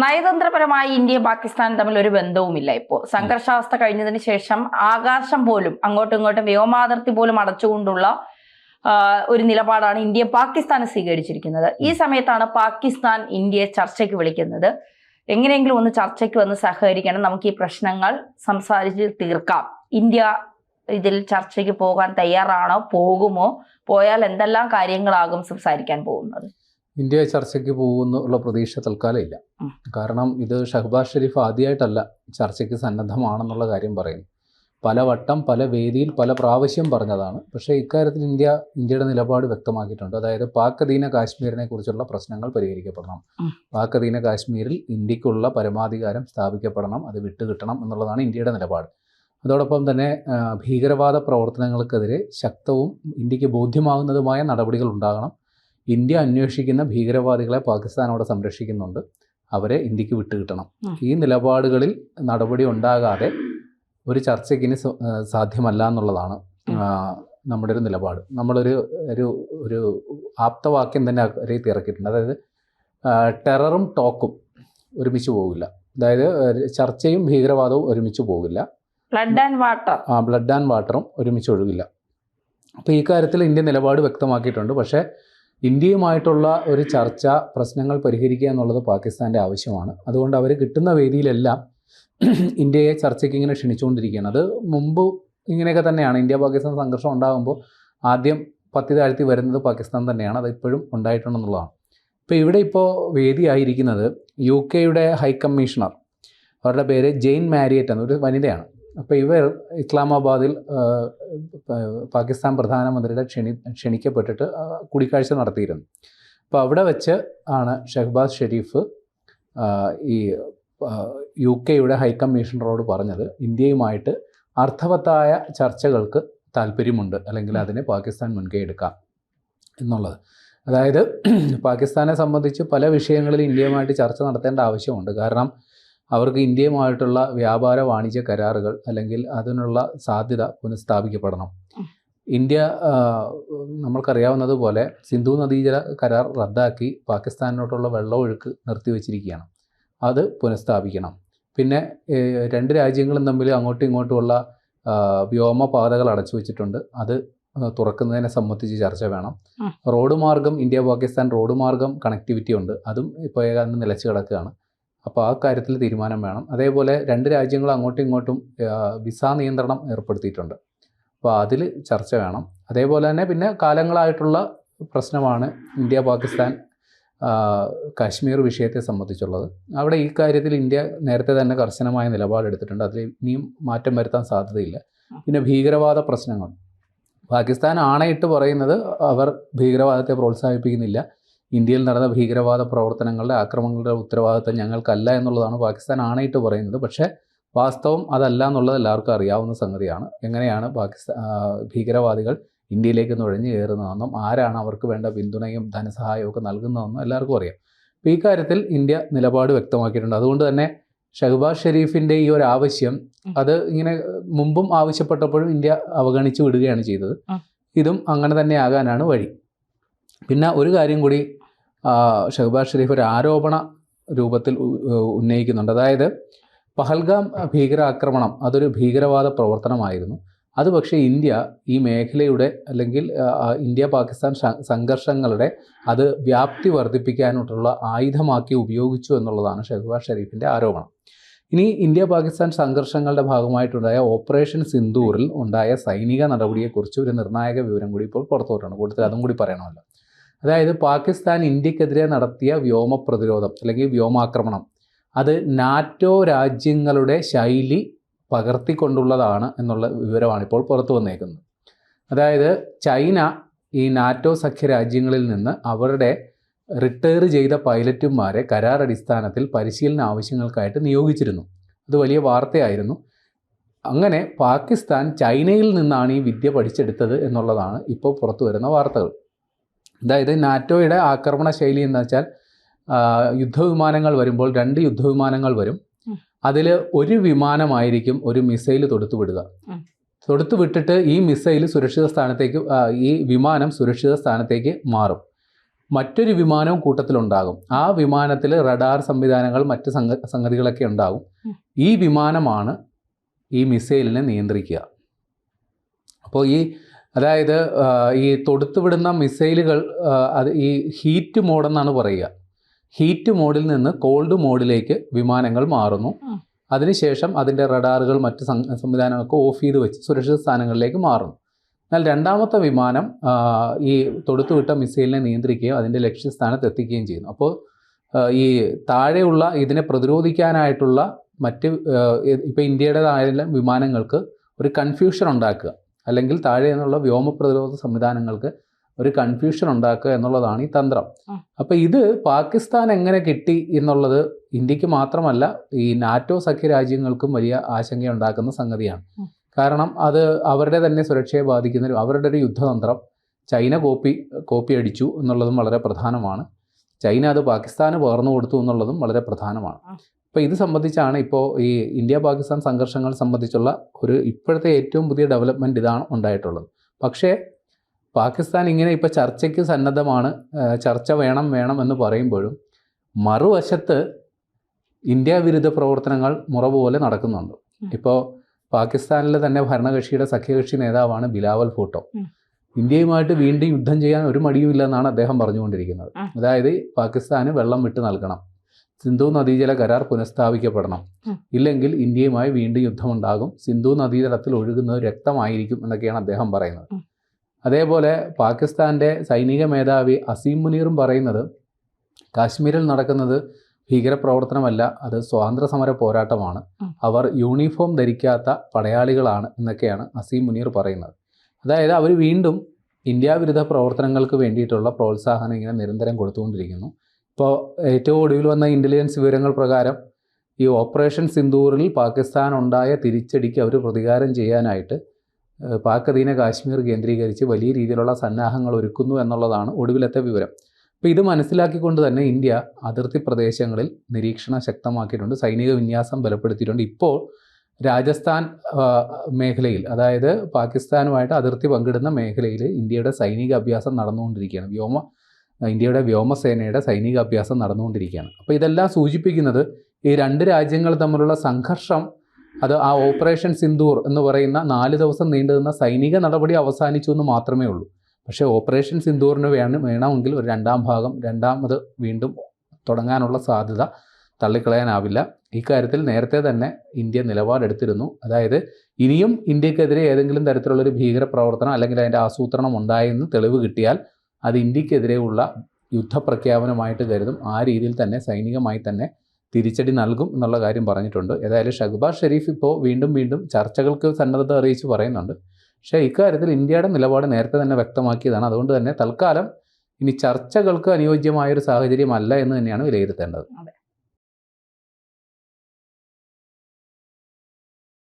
നയതന്ത്രപരമായി ഇന്ത്യയും പാകിസ്ഥാനും തമ്മിൽ ഒരു ബന്ധവുമില്ല. ഇപ്പോൾ സംഘർഷാവസ്ഥ കഴിഞ്ഞതിന് ശേഷം ആകാശം പോലും അങ്ങോട്ടും ഇങ്ങോട്ടും വ്യോമാതിർത്തി പോലും അടച്ചുകൊണ്ടുള്ള ഒരു നിലപാടാണ് ഇന്ത്യ പാകിസ്ഥാന് സ്വീകരിച്ചിരിക്കുന്നത്. ഈ സമയത്താണ് പാകിസ്ഥാൻ ഇന്ത്യയെ ചർച്ചയ്ക്ക് വിളിക്കുന്നത്. എങ്ങനെയെങ്കിലും ഒന്ന് ചർച്ചയ്ക്ക് വന്ന് സഹകരിക്കണം, നമുക്ക് ഈ പ്രശ്നങ്ങൾ സംസാരിച്ച് തീർക്കാം. ഇന്ത്യ ഇതിൽ ചർച്ചയ്ക്ക് പോകാൻ തയ്യാറാണോ? പോകുമോ? പോയാൽ എന്തെല്ലാം കാര്യങ്ങളാകും സംസാരിക്കാൻ പോകുന്നത്? ഇന്ത്യ ചർച്ചയ്ക്ക് പോകുന്നുള്ള പ്രതീക്ഷ തൽക്കാലം ഇല്ല. കാരണം ഇത് ഷഹബാസ് ഷെരീഫ് ആദ്യമായിട്ടല്ല ചർച്ചയ്ക്ക് സന്നദ്ധമാണെന്നുള്ള കാര്യം പറയുന്നു. പലവട്ടം പല വേദിയിൽ പല പ്രാവശ്യം പറഞ്ഞതാണ്. പക്ഷേ ഇക്കാര്യത്തിൽ ഇന്ത്യയുടെ നിലപാട് വ്യക്തമാക്കിയിട്ടുണ്ട്. അതായത് പാക് അധീന കാശ്മീരിനെ കുറിച്ചുള്ള പ്രശ്നങ്ങൾ പരിഹരിക്കപ്പെടണം, പാക് അധീന കാശ്മീരിൽ ഇന്ത്യക്കുള്ള പരമാധികാരം സ്ഥാപിക്കപ്പെടണം, അത് വിട്ടുകിട്ടണം എന്നുള്ളതാണ് ഇന്ത്യയുടെ നിലപാട്. അതോടൊപ്പം തന്നെ ഭീകരവാദ പ്രവർത്തനങ്ങൾക്കെതിരെ ശക്തവും ഇന്ത്യക്ക് ബോധ്യമാകുന്നതുമായ നടപടികൾ ഉണ്ടാകണം. ഇന്ത്യ അന്വേഷിക്കുന്ന ഭീകരവാദികളെ പാകിസ്ഥാൻ അവിടെ സംരക്ഷിക്കുന്നുണ്ട്, അവരെ ഇന്ത്യക്ക് വിട്ടുകിട്ടണം. ഈ നിലപാടുകളിൽ നടപടി ഉണ്ടാകാതെ ഒരു ചർച്ചയ്ക്കിന് സാധ്യമല്ല എന്നുള്ളതാണ് നമ്മുടെ ഒരു നിലപാട്. നമ്മളൊരു ഒരു ആപ്തവാക്യം തന്നെ അറിയത്തി ഇറക്കിയിട്ടുണ്ട്. അതായത് ടെററും ടോക്കും ഒരുമിച്ച് പോകില്ല. അതായത് ചർച്ചയും ഭീകരവാദവും ഒരുമിച്ച് പോകില്ല. ബ്ലഡ് ആൻഡ് വാട്ടറും ഒരുമിച്ച് ഒഴുകില്ല. അപ്പോൾ ഈ കാര്യത്തിൽ ഇന്ത്യ നിലപാട് വ്യക്തമാക്കിയിട്ടുണ്ട്. പക്ഷേ ഇന്ത്യയുമായിട്ടുള്ള ഒരു ചർച്ച, പ്രശ്നങ്ങൾ പരിഹരിക്കുക എന്നുള്ളത് പാകിസ്ഥാൻ്റെ ആവശ്യമാണ്. അതുകൊണ്ട് അവർ കിട്ടുന്ന വേദിയിലെല്ലാം ഇന്ത്യയെ ചർച്ചയ്ക്ക് ഇങ്ങനെ ക്ഷണിച്ചുകൊണ്ടിരിക്കുകയാണ്. അത് മുമ്പ് ഇങ്ങനെയൊക്കെ തന്നെയാണ്. ഇന്ത്യ പാകിസ്ഥാൻ സംഘർഷം ഉണ്ടാകുമ്പോൾ ആദ്യം പത്തി താഴ്ത്തി വരുന്നത് പാകിസ്ഥാൻ തന്നെയാണ്. അത് ഇപ്പോഴും ഉണ്ടായിട്ടുണ്ടെന്നുള്ളതാണ്. ഇപ്പോൾ വേദിയായിരിക്കുന്നത് UK ഹൈ കമ്മീഷണർ, അവരുടെ പേര് ജെയിൻ മാരിയറ്റ് എന്ന ഒരു വനിതയാണ്. അപ്പോൾ ഇവർ ഇസ്ലാമാബാദിൽ പാകിസ്ഥാൻ പ്രധാനമന്ത്രിയുടെ ക്ഷണിക്കപ്പെട്ടിട്ട് കൂടിക്കാഴ്ച നടത്തിയിരുന്നു. അപ്പോൾ അവിടെ വെച്ച് ആണ് ഷഹബാസ് ഷെരീഫ് ഈ UK ഹൈ കമ്മീഷണറോട് പറഞ്ഞത് ഇന്ത്യയുമായിട്ട് അർത്ഥവത്തായ ചർച്ചകൾക്ക് താല്പര്യമുണ്ട്, അല്ലെങ്കിൽ അതിനെ പാകിസ്ഥാൻ മുൻകൈ എടുക്കാം എന്നുള്ളത്. അതായത് പാകിസ്ഥാനെ സംബന്ധിച്ച് പല വിഷയങ്ങളിൽ ഇന്ത്യയുമായിട്ട് ചർച്ച നടത്തേണ്ട ആവശ്യമുണ്ട്. കാരണം അവർക്ക് ഇന്ത്യയുമായിട്ടുള്ള വ്യാപാര വാണിജ്യ കരാറുകൾ അല്ലെങ്കിൽ അതിനുള്ള സാധ്യത പുനഃസ്ഥാപിക്കപ്പെടണം. ഇന്ത്യ നമ്മൾക്കറിയാവുന്നതുപോലെ സിന്ധു നദീജല കരാർ റദ്ദാക്കി പാകിസ്ഥാനിലോട്ടുള്ള വെള്ളമൊഴുക്ക് നിർത്തിവെച്ചിരിക്കുകയാണ്. അത് പുനഃസ്ഥാപിക്കണം. പിന്നെ രണ്ട് രാജ്യങ്ങളും തമ്മിൽ അങ്ങോട്ടും ഇങ്ങോട്ടുമുള്ള വ്യോമപാതകൾ അടച്ചു വെച്ചിട്ടുണ്ട്, അത് തുറക്കുന്നതിനെ സംബന്ധിച്ച് ചർച്ച വേണം. റോഡ് മാർഗം, ഇന്ത്യ പാകിസ്ഥാൻ റോഡ് മാർഗം കണക്ടിവിറ്റി ഉണ്ട്, അതും ഇപ്പോൾ ഏതാണ്ട് നിലച്ച് കിടക്കുകയാണ്. അപ്പോൾ ആ കാര്യത്തിൽ തീരുമാനം വേണം. അതേപോലെ രണ്ട് രാജ്യങ്ങളും അങ്ങോട്ടും ഇങ്ങോട്ടും വിസ നിയന്ത്രണം ഏർപ്പെടുത്തിയിട്ടുണ്ട്, അപ്പോൾ അതിൽ ചർച്ച വേണം. അതേപോലെ തന്നെ പിന്നെ കാലങ്ങളായിട്ടുള്ള പ്രശ്നമാണ് ഇന്ത്യ പാകിസ്ഥാൻ കാശ്മീർ വിഷയത്തെ സംബന്ധിച്ചുള്ളത്. അവിടെ ഈ കാര്യത്തിൽ ഇന്ത്യ നേരത്തെ തന്നെ കർശനമായ നിലപാടെടുത്തിട്ടുണ്ട്, അതിൽ ഇനിയും മാറ്റം വരുത്താൻ സാധ്യതയില്ല. പിന്നെ ഭീകരവാദ പ്രശ്നങ്ങൾ, പാകിസ്ഥാൻ ആണയിട്ട് പറയുന്നത് അവർ ഭീകരവാദത്തെ പ്രോത്സാഹിപ്പിക്കുന്നില്ല, ഇന്ത്യയിൽ നടന്ന ഭീകരവാദ പ്രവർത്തനങ്ങളുടെ ആക്രമണങ്ങളുടെ ഉത്തരവാദിത്തം ഞങ്ങൾക്കല്ല എന്നുള്ളതാണ് പാകിസ്ഥാൻ ആണയിട്ട് പറയുന്നത്. പക്ഷേ വാസ്തവം അതല്ല എന്നുള്ളത് എല്ലാവർക്കും അറിയാവുന്ന സംഗതിയാണ്. എങ്ങനെയാണ് ഭീകരവാദികൾ ഇന്ത്യയിലേക്ക് നുഴഞ്ഞു കയറുന്നതെന്നും ആരാണ് അവർക്ക് വേണ്ട പിന്തുണയും ധനസഹായവും ഒക്കെ നൽകുന്നതെന്നും എല്ലാവർക്കും അറിയാം. അപ്പോൾ ഈ കാര്യത്തിൽ ഇന്ത്യ നിലപാട് വ്യക്തമാക്കിയിട്ടുണ്ട്. അതുകൊണ്ട് തന്നെ ഷഹബാസ് ഷെരീഫിൻ്റെ ഈ ഒരു ആവശ്യം, അത് ഇങ്ങനെ മുമ്പും ആവശ്യപ്പെട്ടപ്പോഴും ഇന്ത്യ അവഗണിച്ച് വിടുകയാണ് ചെയ്തത്. ഇതും അങ്ങനെ തന്നെ ആകാനാണ് വഴി. പിന്നെ ഒരു കാര്യം കൂടി ഷഹബാസ് ഷെരീഫ് ഒരു ആരോപണ രൂപത്തിൽ ഉന്നയിക്കുന്നുണ്ട്. അതായത് പഹൽഗാം ഭീകരാക്രമണം അതൊരു ഭീകരവാദ പ്രവർത്തനമായിരുന്നു. അത് പക്ഷേ ഇന്ത്യ ഈ മേഖലയുടെ അല്ലെങ്കിൽ ഇന്ത്യ പാകിസ്ഥാൻ സംഘർഷങ്ങളുടെ അത് വ്യാപ്തി വർദ്ധിപ്പിക്കാനായിട്ടുള്ള ആയുധമാക്കി ഉപയോഗിച്ചു എന്നുള്ളതാണ് ഷഹബാസ് ഷെരീഫിൻ്റെ ആരോപണം. ഇനി ഇന്ത്യ പാകിസ്ഥാൻ സംഘർഷങ്ങളുടെ ഭാഗമായിട്ടുണ്ടായ ഓപ്പറേഷൻ സിന്ദൂറിൽ ഉണ്ടായ സൈനിക നടപടിയെക്കുറിച്ച് ഒരു നിർണായക വിവരം കൂടി ഇപ്പോൾ പുറത്തുവിട്ടാണ്. കൂടുതൽ അതും കൂടി പറയണമല്ലോ. അതായത് പാകിസ്ഥാൻ ഇന്ത്യക്കെതിരെ നടത്തിയ വ്യോമ പ്രതിരോധം അല്ലെങ്കിൽ വ്യോമാക്രമണം അത് നാറ്റോ രാജ്യങ്ങളുടെ ശൈലി പകർത്തിക്കൊണ്ടുള്ളതാണ് എന്നുള്ള വിവരമാണ് ഇപ്പോൾ പുറത്തു വന്നേക്കുന്നത്. അതായത് ചൈന ഈ നാറ്റോ സഖ്യ രാജ്യങ്ങളിൽ നിന്ന് അവരുടെ റിട്ടയർ ചെയ്ത പൈലറ്റുമാരെ കരാറടിസ്ഥാനത്തിൽ പരിശീലന ആവശ്യങ്ങൾക്കായിട്ട് നിയോഗിച്ചിരുന്നു. അത് വലിയ വാർത്തയായിരുന്നു. അങ്ങനെ പാകിസ്ഥാൻ ചൈനയിൽ നിന്നാണ് ഈ വിദ്യ പഠിച്ചെടുത്തത് എന്നുള്ളതാണ് ഇപ്പോൾ പുറത്തു വരുന്ന വാർത്തകൾ. അതായത് നാറ്റോയുടെ ആക്രമണ ശൈലി എന്ന് വെച്ചാൽ യുദ്ധവിമാനങ്ങൾ വരുമ്പോൾ 2 യുദ്ധവിമാനങ്ങൾ വരും, അതിൽ ഒരു വിമാനമായിരിക്കും ഒരു മിസൈൽ തൊടുത്തുവിടുക. തൊടുത്തുവിട്ടിട്ട് ഈ മിസൈൽ സുരക്ഷിത സ്ഥാനത്തേക്ക്, ഈ വിമാനം സുരക്ഷിത സ്ഥാനത്തേക്ക് മാറും. മറ്റൊരു വിമാനവും കൂട്ടത്തിലുണ്ടാകും. ആ വിമാനത്തിൽ റഡാർ സംവിധാനങ്ങൾ മറ്റ് സംഗതികളൊക്കെ ഉണ്ടാകും. ഈ വിമാനമാണ് ഈ മിസൈലിനെ നിയന്ത്രിക്കുക. അപ്പോൾ അതായത് ഈ തൊടുത്തുവിടുന്ന മിസൈലുകൾ അത് ഈ ഹീറ്റ് മോഡെന്നാണ് പറയുക. ഹീറ്റ് മോഡിൽ നിന്ന് കോൾഡ് മോഡിലേക്ക് വിമാനങ്ങൾ മാറുന്നു. അതിനുശേഷം അതിൻ്റെ റഡാറുകൾ മറ്റ് സംവിധാനങ്ങളൊക്കെ ഓഫ് ചെയ്ത് വെച്ച് സുരക്ഷിത സ്ഥാനങ്ങളിലേക്ക് മാറുന്നു. എന്നാൽ രണ്ടാമത്തെ വിമാനം ഈ തൊടുത്തുവിട്ട മിസൈലിനെ നിയന്ത്രിക്കുകയും അതിൻ്റെ ലക്ഷ്യസ്ഥാനത്ത് എത്തിക്കുകയും ചെയ്യുന്നു. അപ്പോൾ ഈ താഴെയുള്ള ഇതിനെ പ്രതിരോധിക്കാനായിട്ടുള്ള മറ്റ് ഇപ്പോൾ ഇന്ത്യയുടേതായ വിമാനങ്ങൾക്ക് ഒരു കൺഫ്യൂഷൻ ഉണ്ടാക്കുക, അല്ലെങ്കിൽ താഴെ നിന്നുള്ള വ്യോമ പ്രതിരോധ സംവിധാനങ്ങൾക്ക് ഒരു കൺഫ്യൂഷൻ ഉണ്ടാക്കുക എന്നുള്ളതാണ് ഈ തന്ത്രം. അപ്പോൾ ഇത് പാകിസ്ഥാൻ എങ്ങനെ കിട്ടി എന്നുള്ളത് ഇന്ത്യക്ക് മാത്രമല്ല ഈ നാറ്റോ സഖ്യരാജ്യങ്ങൾക്കും വലിയ ആശങ്കയുണ്ടാക്കുന്ന സംഗതിയാണ്. കാരണം അത് അവരുടെ തന്നെ സുരക്ഷയെ ബാധിക്കുന്ന അവരുടെ ഒരു യുദ്ധതന്ത്രം ചൈന കോപ്പി അടിച്ചു എന്നുള്ളതും വളരെ പ്രധാനമാണ്. ചൈന അത് പാകിസ്ഥാന് പകർന്നു കൊടുത്തു എന്നുള്ളതും വളരെ പ്രധാനമാണ്. അപ്പോൾ ഇത് സംബന്ധിച്ചാണ് ഇപ്പോൾ ഈ ഇന്ത്യ പാകിസ്ഥാൻ സംഘർഷങ്ങൾ സംബന്ധിച്ചുള്ള ഇപ്പോഴത്തെ ഏറ്റവും പുതിയ ഡെവലപ്മെൻറ്റ് ഇതാണ് ഉണ്ടായിട്ടുള്ളത്. പക്ഷേ പാകിസ്ഥാൻ ഇങ്ങനെ ഇപ്പോൾ ചർച്ചയ്ക്ക് സന്നദ്ധമാണ്, ചർച്ച വേണം എന്ന് പറയുമ്പോഴും മറുവശത്ത് ഇന്ത്യ വിരുദ്ധ പ്രവർത്തനങ്ങൾ മുറ പോലെ നടക്കുന്നുണ്ട്. ഇപ്പോൾ പാകിസ്ഥാനിലെ തന്നെ ഭരണകക്ഷിയുടെ സഖ്യകക്ഷി നേതാവാണ് ബിലാവൽ ഭൂട്ടോ. ഇന്ത്യയുമായിട്ട് വീണ്ടും യുദ്ധം ചെയ്യാൻ ഒരു മടിയുമില്ല എന്നാണ് അദ്ദേഹം പറഞ്ഞുകൊണ്ടിരിക്കുന്നത്. അതായത് പാകിസ്ഥാന് വെള്ളം വിട്ടു നൽകണം, സിന്ധു നദീജല കരാർ പുനഃസ്ഥാപിക്കപ്പെടണം, ഇല്ലെങ്കിൽ ഇന്ത്യയുമായി വീണ്ടും യുദ്ധമുണ്ടാകും, സിന്ധു നദീജലത്തിൽ ഒഴുകുന്നത് രക്തമായിരിക്കും എന്നൊക്കെയാണ് അദ്ദേഹം പറയുന്നത്. അതേപോലെ പാകിസ്ഥാൻ്റെ സൈനിക മേധാവി അസീം മുനീറും പറയുന്നത് കാശ്മീരിൽ നടക്കുന്നത് ഭീകരപ്രവർത്തനമല്ല, അത് സ്വാതന്ത്ര്യ സമര പോരാട്ടമാണ്, അവർ യൂണിഫോം ധരിക്കാത്ത പടയാളികളാണ് എന്നൊക്കെയാണ് അസീം മുനീർ പറയുന്നത്. അതായത് അവർ വീണ്ടും ഇന്ത്യ വിരുദ്ധ പ്രവർത്തനങ്ങൾക്ക് വേണ്ടിയിട്ടുള്ള പ്രോത്സാഹനം ഇങ്ങനെ നിരന്തരം കൊടുത്തുകൊണ്ടിരിക്കുന്നു. ഇപ്പോൾ ഏറ്റവും ഒടുവിൽ വന്ന ഇൻ്റലിജൻസ് വിവരങ്ങൾ പ്രകാരം ഈ ഓപ്പറേഷൻ സിന്ദൂറിൽ പാകിസ്ഥാൻ ഉണ്ടായ തിരിച്ചടിക്ക് അവർ പ്രതികാരം ചെയ്യാനായിട്ട് പാക് അധീന കാശ്മീർ കേന്ദ്രീകരിച്ച് വലിയ രീതിയിലുള്ള സന്നാഹങ്ങൾ ഒരുക്കുന്നു എന്നുള്ളതാണ് ഒടുവിലത്തെ വിവരം. അപ്പോൾ ഇത് മനസ്സിലാക്കിക്കൊണ്ട് തന്നെ ഇന്ത്യ അതിർത്തി പ്രദേശങ്ങളിൽ നിരീക്ഷണം ശക്തമാക്കിയിട്ടുണ്ട്, സൈനിക വിന്യാസം ബലപ്പെടുത്തിയിട്ടുണ്ട്. ഇപ്പോൾ രാജസ്ഥാൻ മേഖലയിൽ, അതായത് പാകിസ്ഥാനുമായിട്ട് അതിർത്തി പങ്കിടുന്ന മേഖലയിൽ ഇന്ത്യയുടെ സൈനിക അഭ്യാസം നടന്നുകൊണ്ടിരിക്കുകയാണ്. ഇന്ത്യയുടെ വ്യോമസേനയുടെ സൈനിക അഭ്യാസം നടന്നുകൊണ്ടിരിക്കുകയാണ്. അപ്പോൾ ഇതെല്ലാം സൂചിപ്പിക്കുന്നത് ഈ രണ്ട് രാജ്യങ്ങൾ തമ്മിലുള്ള സംഘർഷം അത് ആ ഓപ്പറേഷൻ സിന്ദൂർ എന്ന് പറയുന്ന 4 ദിവസം നീണ്ടുനിന്ന സൈനിക നടപടി അവസാനിച്ചു എന്ന് മാത്രമേ ഉള്ളൂ. പക്ഷേ ഓപ്പറേഷൻ സിന്ദൂറിന് വേണമെങ്കിൽ ഒരു രണ്ടാമത് വീണ്ടും തുടങ്ങാനുള്ള സാധ്യത തള്ളിക്കളയാനാവില്ല. ഇക്കാര്യത്തിൽ നേരത്തെ തന്നെ ഇന്ത്യ നിലപാടെടുത്തിരുന്നു. അതായത് ഇനിയും ഇന്ത്യക്കെതിരെ ഏതെങ്കിലും തരത്തിലുള്ളൊരു ഭീകരപ്രവർത്തനം അല്ലെങ്കിൽ അതിൻ്റെ ആസൂത്രണം ഉണ്ടായെന്ന് തെളിവ് കിട്ടിയാൽ അത് ഇന്ത്യക്കെതിരെയുള്ള യുദ്ധപ്രഖ്യാപനമായിട്ട് കരുതും. ആ രീതിയിൽ തന്നെ സൈനികമായി തന്നെ തിരിച്ചടി നൽകും എന്നുള്ള കാര്യം പറഞ്ഞിട്ടുണ്ട്. ഏതായാലും ഷഹ്ബാസ് ഷെരീഫ് ഇപ്പോൾ വീണ്ടും ചർച്ചകൾക്ക് സന്നദ്ധത അറിയിച്ച് പറയുന്നുണ്ട്. പക്ഷേ ഇക്കാര്യത്തിൽ ഇന്ത്യയുടെ നിലപാട് നേരത്തെ തന്നെ വ്യക്തമാക്കിയതാണ്. അതുകൊണ്ട് തന്നെ തൽക്കാലം ഇനി ചർച്ചകൾക്ക് അനുയോജ്യമായൊരു സാഹചര്യമല്ല എന്ന് തന്നെയാണ് വിലയിരുത്തേണ്ടത്.